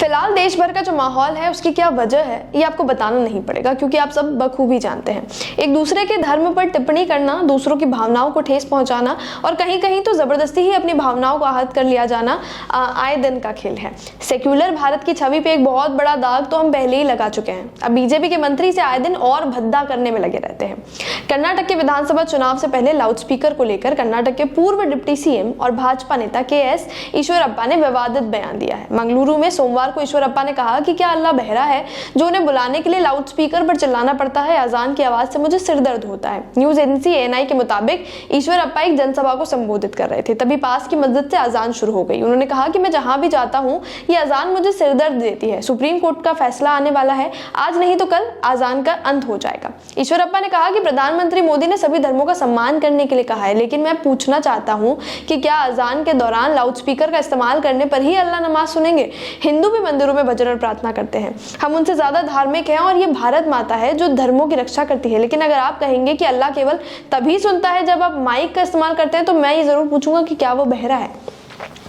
फिलहाल देश भर का जो माहौल है उसकी क्या वजह है ये आपको बताना नहीं पड़ेगा, क्योंकि आप सब बखूबी जानते हैं। एक दूसरे के धर्म पर टिप्पणी करना, दूसरों की भावनाओं को ठेस पहुंचाना और कहीं कहीं तो जबरदस्ती ही अपनी भावनाओं को आहत कर लिया जाना आए दिन का खेल है। सेक्युलर भारत की छवि पे एक बहुत बड़ा दाग तो हम पहले ही लगा चुके हैं। अब बीजेपी के मंत्री से आए दिन और भद्दा करने में लगे रहते हैं। कर्नाटक के विधानसभा चुनाव से पहले लाउडस्पीकर को लेकर कर्नाटक के पूर्व डिप्टी सीएम और भाजपा नेता KS ईश्वरप्पा ने विवादित बयान दिया है। मंगलुरु में सोमवार को ईश्वरप्पा ने कहा कि क्या अल्लाह बहरा है जो उन्हें बुलाने के लिए लाउडस्पीकर पर चिल्लाना पड़ता है? अजान की आवाज से मुझे सिर दर्द होता है। न्यूज एजेंसी ANI के मुताबिक ईश्वरप्पा एक जनसभा को संबोधित कर रहे थे, तभी पास की मस्जिद से अजान शुरू हो गई। उन्होंने कहा कि मैं जहां भी जाता हूं ये अजान मुझे सिर दर्द देती है। सुप्रीम कोर्ट का फैसला आने वाला है, आज नहीं तो कल अजान का अंत हो जाएगा। ईश्वरप्पा ने कहा कि प्रधानमंत्री मोदी ने सभी धर्मों का सम्मान करने के लिए कहा है, लेकिन मैं पूछना चाहता हूं कि क्या अजान के दौरान लाउडस्पीकर का इस्तेमाल करने पर ही अल्लाह नमाज सुनेंगे? हिंदू भी मंदिरों में भजन और प्रार्थना करते हैं, हम उनसे ज्यादा धार्मिक हैं और ये भारत माता है जो धर्मों की रक्षा करती है। लेकिन अगर आप कहेंगे कि अल्लाह केवल तभी सुनता है जब आप माइक का इस्तेमाल करते हैं, तो मैं ये जरूर पूछूंगा कि क्या वो बहरा है?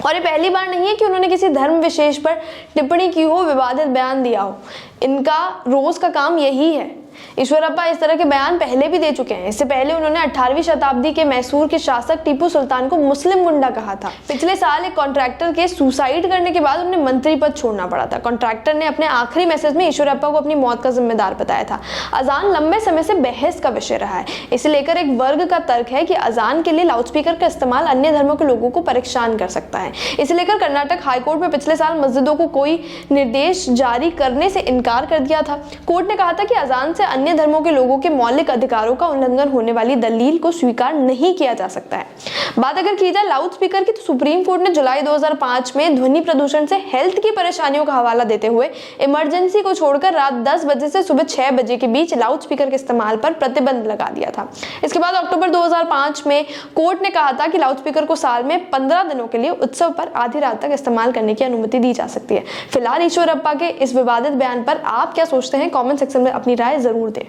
और ये पहली बार नहीं है कि उन्होंने किसी धर्म विशेष पर टिप्पणी की हो, विवादित बयान दिया हो। इनका रोज का काम यही है। ईश्वरप्पा इस तरह के बयान पहले भी दे चुके हैं। इससे पहले उन्होंने 18वीं शताब्दी के मैसूर के शासक टीपू सुल्तान को मुस्लिम गुंडा कहा था। पिछले साल एक कॉन्ट्रैक्टर के सुसाइड करने के बाद उन्हें मंत्री पद छोड़ना पड़ा था। कॉन्ट्रैक्टर ने अपने आखिरी मैसेज में ईश्वरप्पा को अपनी मौत का जिम्मेदार बताया था। अजान लंबे समय से बहस का विषय रहा है। इसे लेकर एक वर्ग का तर्क है कि अजान के लिए लाउडस्पीकर का इस्तेमाल अन्य धर्मों के लोगों को परेशान कर सकता है। इसे लेकर कर्नाटक हाईकोर्ट में पिछले साल मस्जिदों को कोई निर्देश जारी करने से इनकार कर दिया था। कोर्ट ने कहा था कि अजान से अन्य धर्मों के लोगों के मौलिक अधिकारों का उल्लंघन होने वाली दलील को स्वीकार नहीं किया जा सकता है। बात अगर की जाए लाउडस्पीकर की, तो सुप्रीम कोर्ट ने जुलाई 2005 में ध्वनि प्रदूषण से हेल्थ की परेशानियों का हवाला देते हुए इमरजेंसी को छोड़कर रात 10 बजे से सुबह 6 बजे के बीच लाउडस्पीकर के इस्तेमाल पर प्रतिबंध लगा दिया था। इसके बाद अक्टूबर 2005 में कोर्ट ने कहा था कि लाउडस्पीकर को साल में 15 दिनों के लिए उत्सव पर आधी रात तक इस्तेमाल करने की अनुमति दी जा सकती है। फिलहाल ईश्वरप्पा के इस विवादित बयान पर आप क्या सोचते हैं? कॉमेंट सेक्शन में अपनी राय जरूर दें।